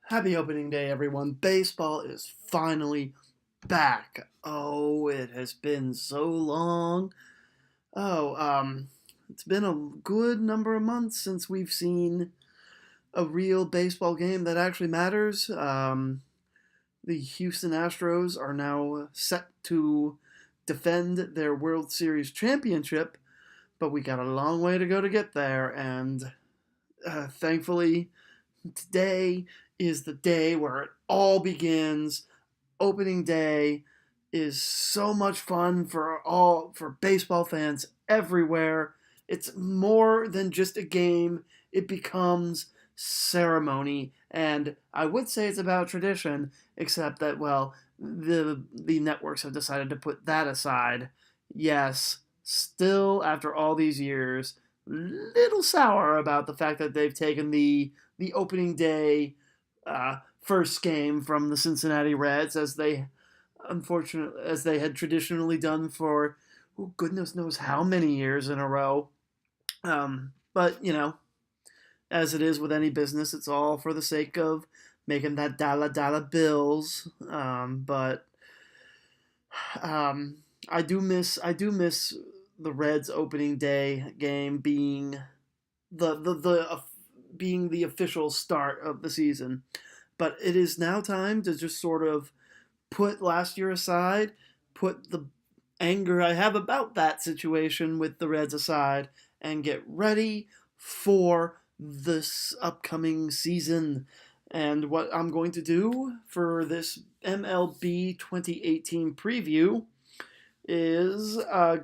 Happy opening day, everyone. Baseball is finally back. Oh, it has been so long. Oh, it's been a good number of months since we've seen a real baseball game that actually matters. The Houston Astros are now set to defend their World Series championship, but we got a long way to go to get there, and thankfully, today is the day where it all begins. Opening day is so much fun for baseball fans everywhere. It's more than just a game. It becomes ceremony, and I would say it's about tradition, except that the networks have decided to put that aside. Yes, still after all these years, little sour about the fact that they've taken the opening day first game from the Cincinnati Reds, as they had traditionally done for goodness knows how many years in a row. But as it is with any business, it's all for the sake of making that dollar bills. But I do miss the Reds opening day game being the being the official start of the season. But it is now time to just sort of put last year aside, put the anger I have about that situation with the Reds aside, and get ready for this upcoming season. And what I'm going to do for this MLB 2018 preview is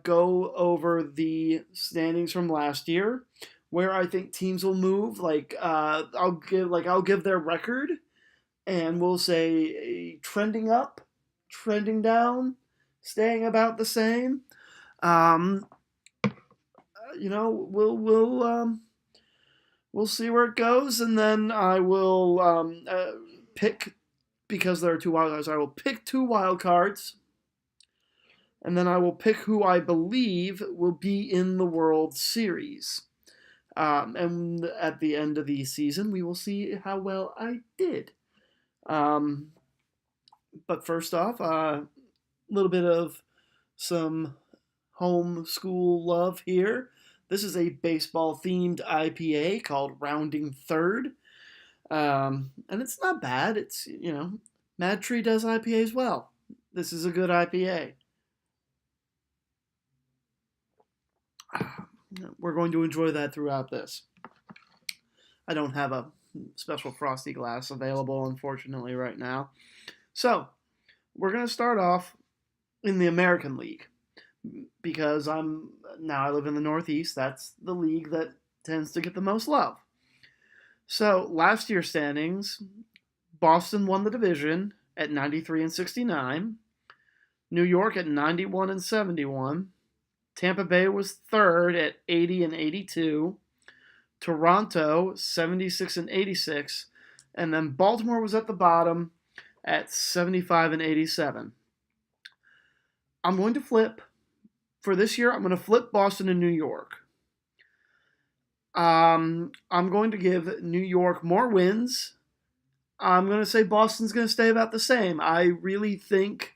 go over the standings from last year, where I think teams will move. I'll give their record, and we'll say trending up, trending down, staying about the same. Um, we'll see where it goes, and then I will pick, because there are two wild cards. I will pick two wild cards, and then I will pick who I believe will be in the World Series. And at the end of the season, we will see how well I did. Um, but first off, a little bit of some home school love here. This is a baseball themed IPA called Rounding Third. And it's not bad. Mad Tree does IPAs well. This is a good IPA. We're going to enjoy that throughout this. I don't have a special frosty glass available, unfortunately, right now. So, we're going to start off in the American League, because I live in the Northeast. That's the league that tends to get the most love. So, last year's standings, Boston won the division at 93 and 69, New York at 91 and 71, Tampa Bay was third at 80 and 82, Toronto 76 and 86, and then Baltimore was at the bottom at 75 and 87. I'm going to flip for this year. I'm going to flip Boston and New York. I'm going to give New York more wins. I'm going to say Boston's going to stay about the same. I really think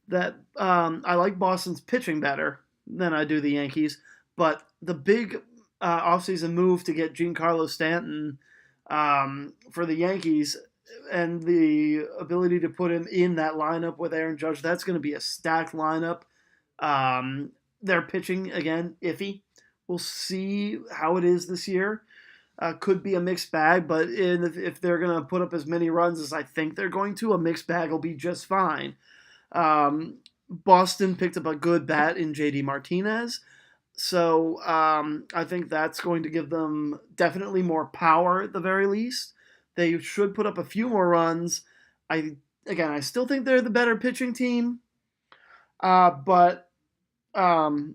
that I like Boston's pitching better than I do the Yankees, but the big offseason move to get Giancarlo Stanton for the Yankees, and the ability to put him in that lineup with Aaron Judge, that's going to be a stacked lineup. Their pitching, again, iffy. We'll see how it is this year. Could be a mixed bag, but if they're going to put up as many runs as I think they're going to, a mixed bag will be just fine. Boston picked up a good bat in J.D. Martinez, so I think that's going to give them definitely more power at the very least. They should put up a few more runs. I still think they're the better pitching team, but we'll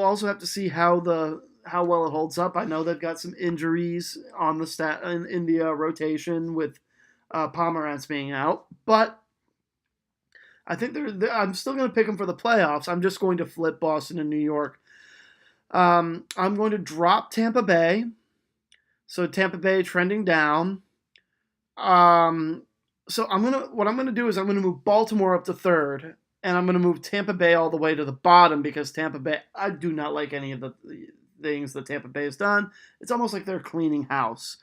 also have to see how well it holds up. I know they've got some injuries on the in the rotation with Pomeranz being out, but I think I'm still going to pick them for the playoffs. I'm just going to flip Boston and New York. I'm going to drop Tampa Bay. So Tampa Bay trending down. Um, so what I'm gonna do is I'm gonna move Baltimore up to third, and I'm gonna move Tampa Bay all the way to the bottom because Tampa Bay, I do not like any of the things that Tampa Bay has done. It's almost like they're cleaning house.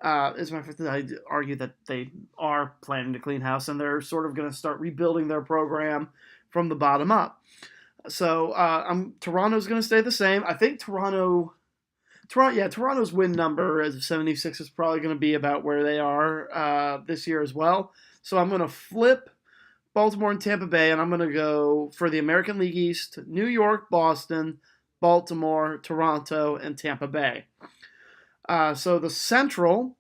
As a matter of fact, I argue that they are planning to clean house, and they're sort of going to start rebuilding their program from the bottom up. So Toronto's going to stay the same. I think Toronto's win number as 76 is probably going to be about where they are this year as well. So I'm going to flip Baltimore and Tampa Bay, and I'm going to go for the American League East: New York, Boston, Baltimore, Toronto, and Tampa Bay. So the Central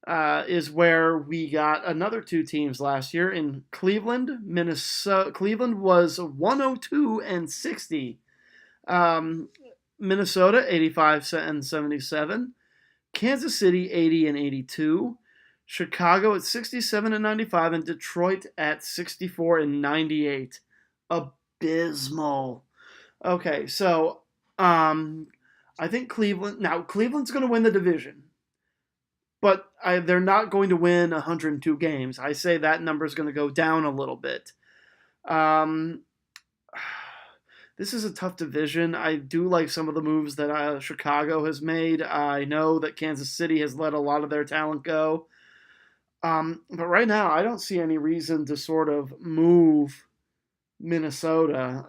is where we got another two teams last year in Cleveland, Minnesota. Cleveland was 102 and 60. Minnesota 85 and 77. Kansas City 80 and 82. Chicago at 67 and 95, and Detroit at 64 and 98. Abysmal. Okay, so I think Cleveland's going to win the division, but they're not going to win 102 games. I say that number is going to go down a little bit. This is a tough division. I do like some of the moves that Chicago has made. I know that Kansas City has let a lot of their talent go. But right now, I don't see any reason to sort of move Minnesota.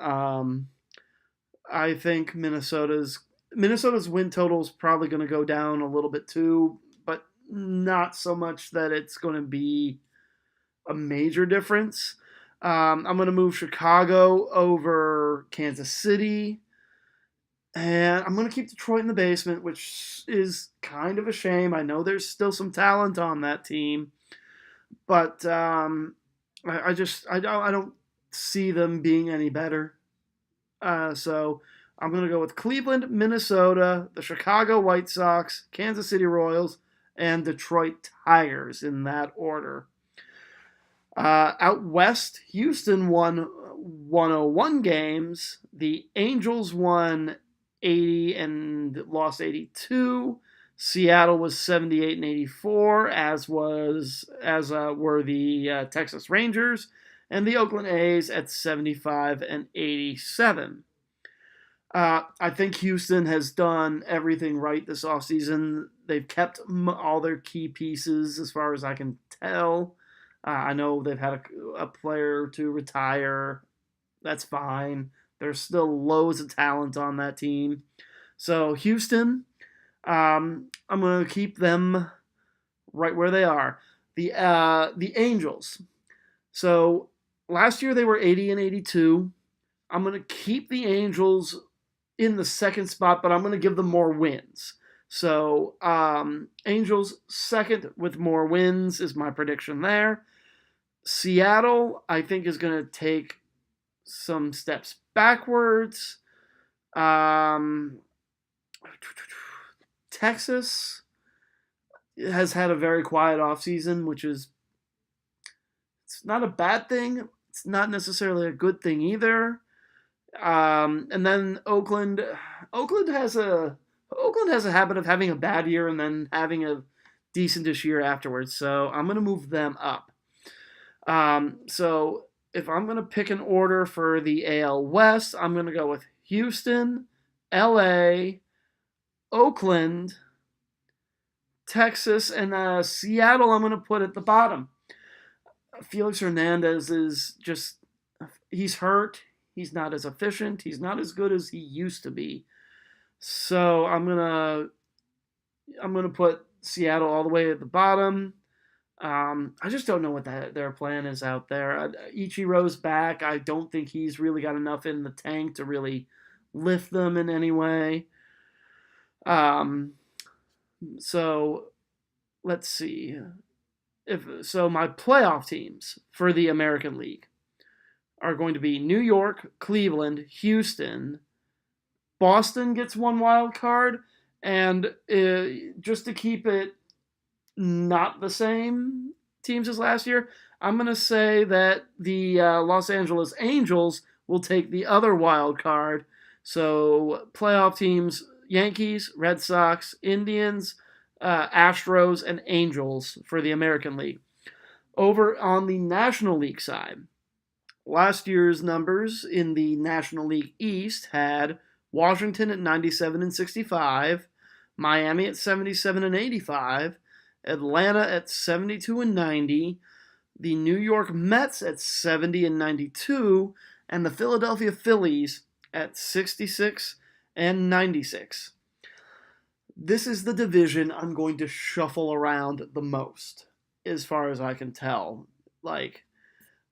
I think Minnesota's win total is probably going to go down a little bit too, but not so much that it's going to be a major difference. I'm going to move Chicago over Kansas City, and I'm going to keep Detroit in the basement, which is kind of a shame. I know there's still some talent on that team, but I don't see them being any better. So I'm going to go with Cleveland, Minnesota, the Chicago White Sox, Kansas City Royals, and Detroit Tigers in that order. Out west, Houston won 101 games. The Angels won 80 and lost 82. Seattle was 78 and 84, as were the Texas Rangers, and the Oakland A's at 75 and 87. I think Houston has done everything right this offseason. They've kept all their key pieces as far as I can tell. I know they've had a player to retire. That's fine. There's still loads of talent on that team. So Houston, I'm going to keep them right where they are. The Angels. So last year they were 80 and 82. I'm going to keep the Angels in the second spot, but I'm going to give them more wins. So Angels second with more wins is my prediction there. Seattle, I think, is going to take some steps backwards. Texas has had a very quiet offseason, which is it's not a bad thing. It's not necessarily a good thing either. And then Oakland has a habit of having a bad year and then having a decentish year afterwards. So I'm going to move them up. So if I'm going to pick an order for the AL West, I'm going to go with Houston, LA, Oakland, Texas, and Seattle I'm going to put at the bottom. Felix Hernandez is he's hurt. He's not as efficient. He's not as good as he used to be. So I'm gonna put Seattle all the way at the bottom. I just don't know what their plan is out there. Ichiro's back. I don't think he's really got enough in the tank to really lift them in any way. So let's see. My playoff teams for the American League are going to be New York, Cleveland, Houston. Boston gets one wild card, and just to keep it not the same teams as last year, I'm going to say that the Los Angeles Angels will take the other wild card. So playoff teams: Yankees, Red Sox, Indians, Astros, and Angels for the American League. Over on the National League side, last year's numbers in the National League East had Washington at 97 and 65, Miami at 77 and 85, Atlanta at 72 and 90, the New York Mets at 70 and 92, and the Philadelphia Phillies at 66 and 96. This is the division I'm going to shuffle around the most, as far as I can tell.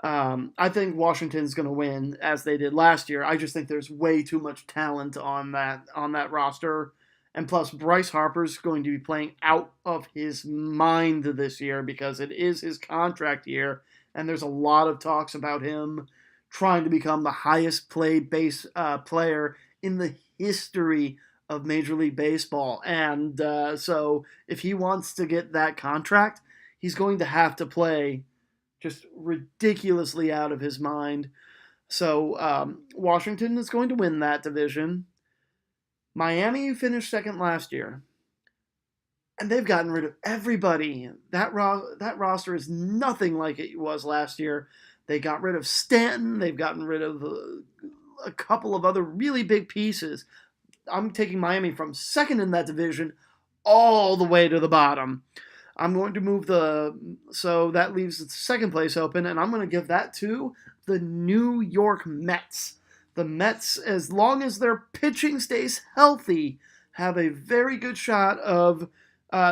I think Washington's going to win as they did last year. I just think there's way too much talent on that roster, and plus Bryce Harper's going to be playing out of his mind this year because it is his contract year, and there's a lot of talks about him trying to become the highest paid base player in the history of Major League Baseball. And so if he wants to get that contract, he's going to have to play just ridiculously out of his mind. So Washington is going to win that division. Miami finished second last year, and they've gotten rid of everybody. That roster is nothing like it was last year. They got rid of Stanton. They've gotten rid of a couple of other really big pieces. I'm taking Miami from second in that division all the way to the bottom. I'm going to move so that leaves the second place open, and I'm going to give that to the New York Mets. The Mets, as long as their pitching stays healthy, have a very good shot of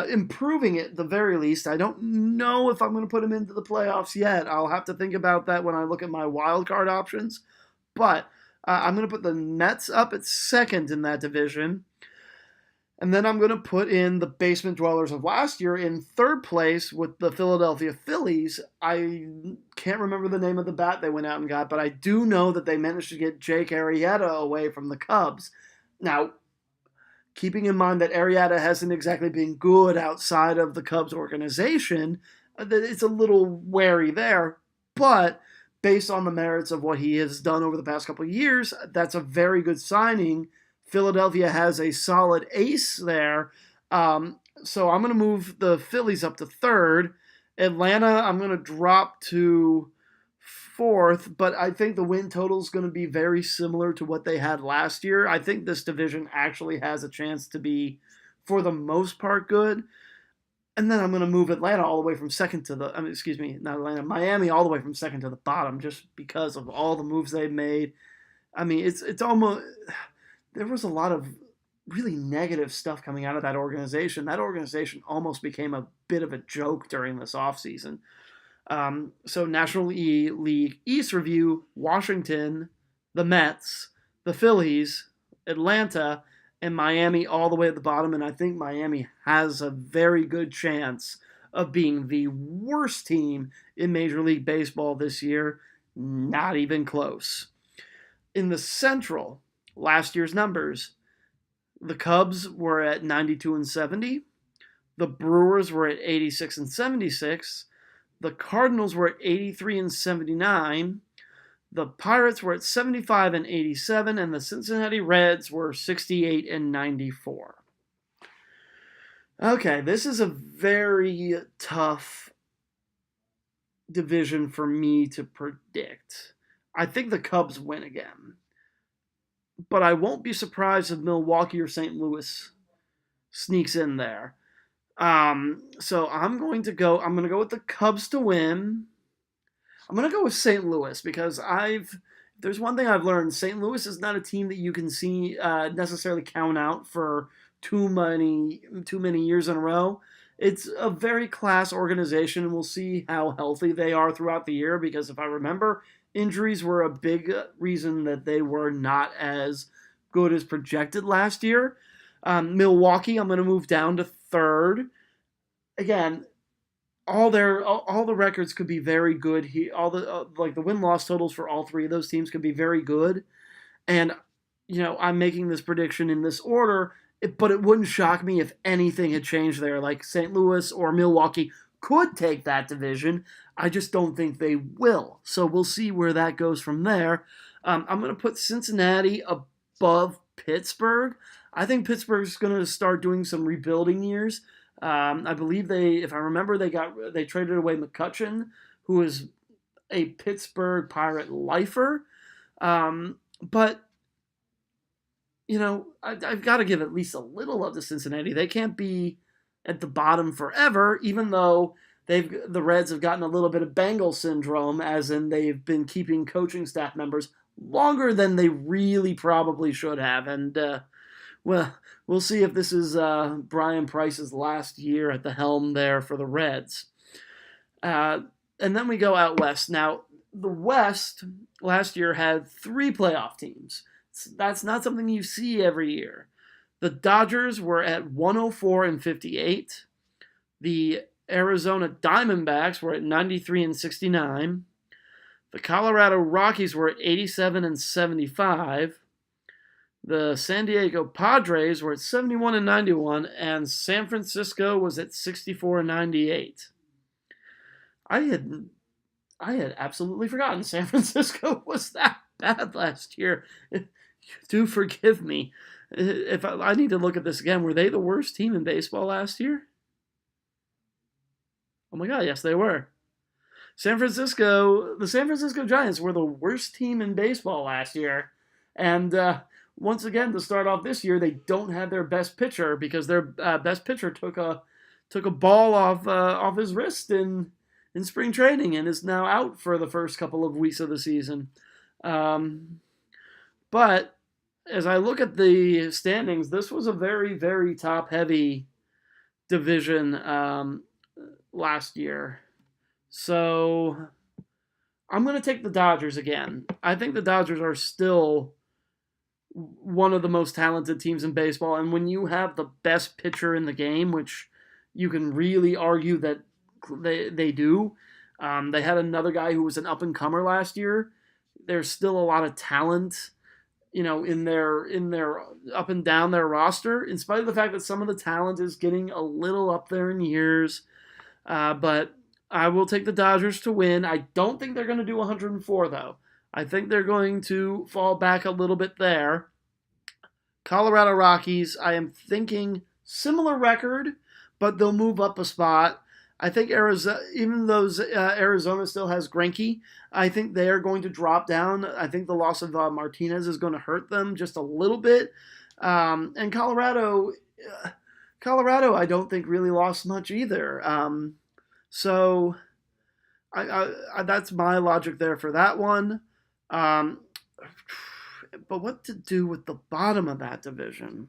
improving it at the very least. I don't know if I'm going to put them into the playoffs yet. I'll have to think about that when I look at my wild card options. But I'm going to put the Mets up at second in that division. And then I'm going to put in the basement dwellers of last year in third place with the Philadelphia Phillies. I can't remember the name of the bat they went out and got, but I do know that they managed to get Jake Arrieta away from the Cubs. Now, keeping in mind that Arrieta hasn't exactly been good outside of the Cubs organization, it's a little wary there. But based on the merits of what he has done over the past couple of years, that's a very good signing. Philadelphia has a solid ace there. So I'm going to move the Phillies up to third. Atlanta, I'm going to drop to fourth, but I think the win total is going to be very similar to what they had last year. I think this division actually has a chance to be, for the most part, good. And then I'm going to move Atlanta all the way from second to Miami all the way from second to the bottom, just because of all the moves they've made. I mean, it's almost... There was a lot of really negative stuff coming out of that organization. That organization almost became a bit of a joke during this offseason. So National League East review, Washington, the Mets, the Phillies, Atlanta, and Miami all the way at the bottom. And I think Miami has a very good chance of being the worst team in Major League Baseball this year. Not even close. In the Central, last year's numbers, the Cubs were at 92 and 70. The Brewers were at 86 and 76. The Cardinals were at 83 and 79. The Pirates were at 75 and 87, and the Cincinnati Reds were 68 and 94. Okay, this is a very tough division for me to predict. I think the Cubs win again. But I won't be surprised if Milwaukee or St. Louis sneaks in there. So I'm going to go with the Cubs to win. I'm going to go with St. Louis because there's one thing I've learned. St. Louis is not a team that you can see necessarily count out for too many years in a row. It's a very class organization, and we'll see how healthy they are throughout the year because if I remember, injuries were a big reason that they were not as good as projected last year. Milwaukee, I'm going to move down to third. Again, all the records could be very good. All the the win-loss totals for all three of those teams could be very good. And I'm making this prediction in this order, but it wouldn't shock me if anything had changed there. Like St. Louis or Milwaukee could take that division. I just don't think they will. So we'll see where that goes from there. I'm going to put Cincinnati above Pittsburgh. I think Pittsburgh's going to start doing some rebuilding years. I believe if I remember, they traded away McCutcheon, who is a Pittsburgh Pirate lifer. But I've got to give at least a little love to Cincinnati. They can't be at the bottom forever, even though the Reds have gotten a little bit of Bengal syndrome, as in they've been keeping coaching staff members longer than they really probably should have. And well, we'll see if this is Brian Price's last year at the helm there for the Reds. And then we go out west. Now, the West last year had 3 playoff teams. That's not something you see every year. The Dodgers were at 104-58. The Arizona Diamondbacks were at 93-69. The Colorado Rockies were at 87-75. The San Diego Padres were at 71-91, and San Francisco was at 64-98. I had absolutely forgotten San Francisco was that bad last year. Do forgive me. If I need to look at this again, were they the worst team in baseball last year? Oh my God, yes, they were. The San Francisco Giants were the worst team in baseball last year. And once again, to start off this year, they don't have their best pitcher because their best pitcher took a ball off his wrist in spring training and is now out for the first couple of weeks of the season. But as I look at the standings, this was a very, very top-heavy division last year. So I'm going to take the Dodgers again. I think the Dodgers are still one of the most talented teams in baseball. And when you have the best pitcher in the game, which you can really argue that they do, they had another guy who was an up-and-comer last year. There's still a lot of talent, in their up and down their roster, in spite of the fact that some of the talent is getting a little up there in years. But I will take the Dodgers to win. I don't think they're going to do 104, though. I think they're going to fall back a little bit there. Colorado Rockies, I am thinking similar record, but they'll move up a spot. I think Arizona, even though Arizona still has Greinke, I think they are going to drop down. I think the loss of Martinez is going to hurt them just a little bit. And Colorado, I don't think really lost much either. So I that's my logic there for that one. But what to do with the bottom of that division?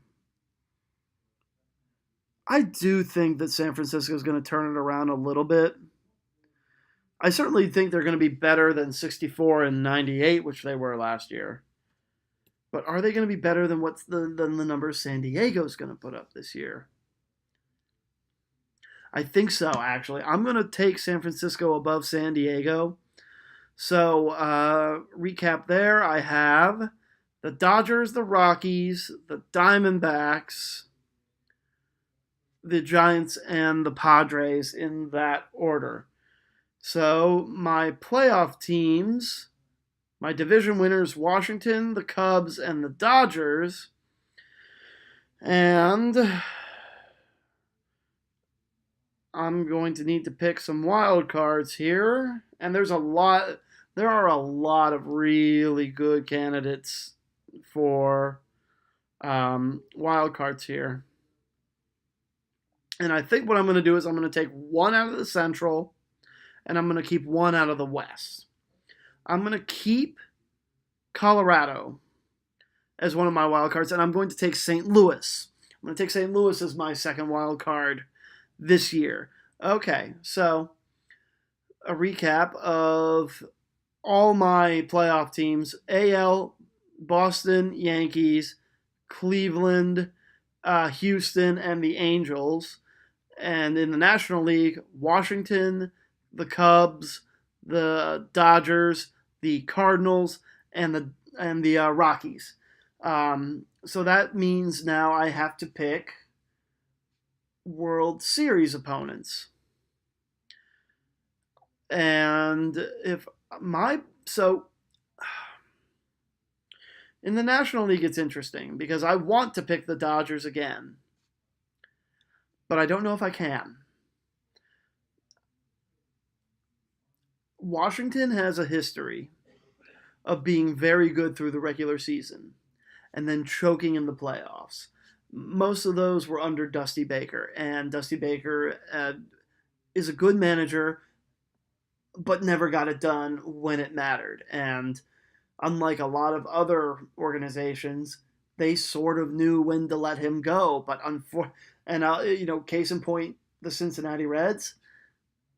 I do think that San Francisco is going to turn it around a little bit. I certainly think they're going to be better than 64-98, which they were last year. But are they going to be better than than the numbers San Diego is going to put up this year? I think so, actually. I'm going to take San Francisco above San Diego. So, recap there. I have the Dodgers, the Rockies, the Diamondbacks, the Giants, and the Padres in that order. So, my playoff teams, my division winners, Washington, the Cubs, and the Dodgers. And I'm going to need to pick some wild cards here. And there are a lot of really good candidates for wild cards here. And I think what I'm going to do is I'm going to take one out of the Central, and I'm going to keep one out of the West. I'm going to keep Colorado as one of my wild cards, and I'm going to take St. Louis. I'm going to take St. Louis as my second wild card this year. Okay, so a recap of all my playoff teams: AL, Boston Yankees, Cleveland, Houston, and the Angels. And in the National League, Washington, the Cubs, the Dodgers, the Cardinals, and the Rockies. So that means now I have to pick World Series opponents. And in the National League, it's interesting because I want to pick the Dodgers again. but I don't know if I can. Washington has a history of being very good through the regular season and then choking in the playoffs. Most of those were under Dusty Baker, and Dusty Baker is a good manager, but never got it done when it mattered. And unlike a lot of other organizations, they sort of knew when to let him go. But case in point, the Cincinnati Reds,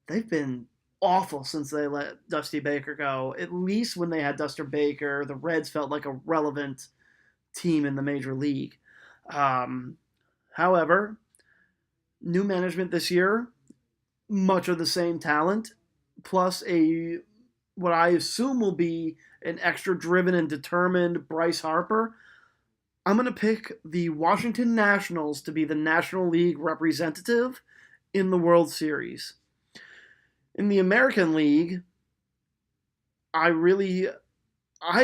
they've been awful since they let Dusty Baker go. At least when they had Dusty Baker, the Reds felt like a relevant team in the major league. However, new management this year, much of the same talent, plus what I assume will be an extra driven and determined Bryce Harper. I'm going to pick the Washington Nationals to be the National League representative in the World Series. In the American League, I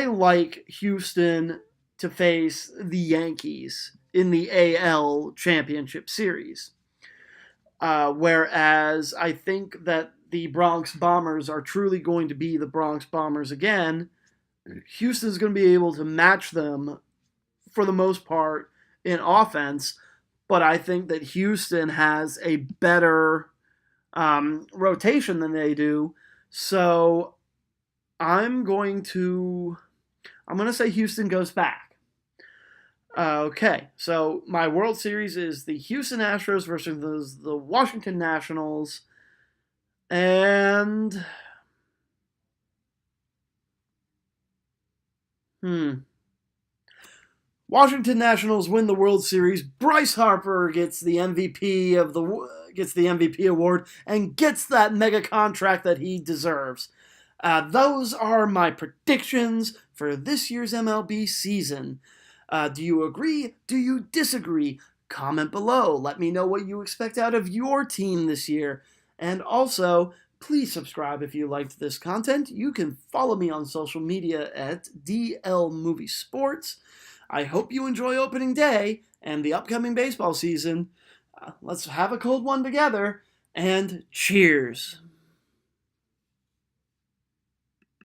like Houston to face the Yankees in the AL Championship Series. Whereas I think that the Bronx Bombers are truly going to be the Bronx Bombers again. Houston's going to be able to match them for the most part in offense, but I think that Houston has a better rotation than they do. So I'm going to say Houston goes back. Okay, so my World Series is the Houston Astros versus the Washington Nationals. And Washington Nationals win the World Series. Bryce Harper gets the MVP award and gets that mega contract that he deserves. Those are my predictions for this year's MLB season. Do you agree? Do you disagree? Comment below. Let me know what you expect out of your team this year. And also, please subscribe if you liked this content. You can follow me on social media at DL Movie Sports. I hope you enjoy opening day and the upcoming baseball season. Let's have a cold one together, and cheers.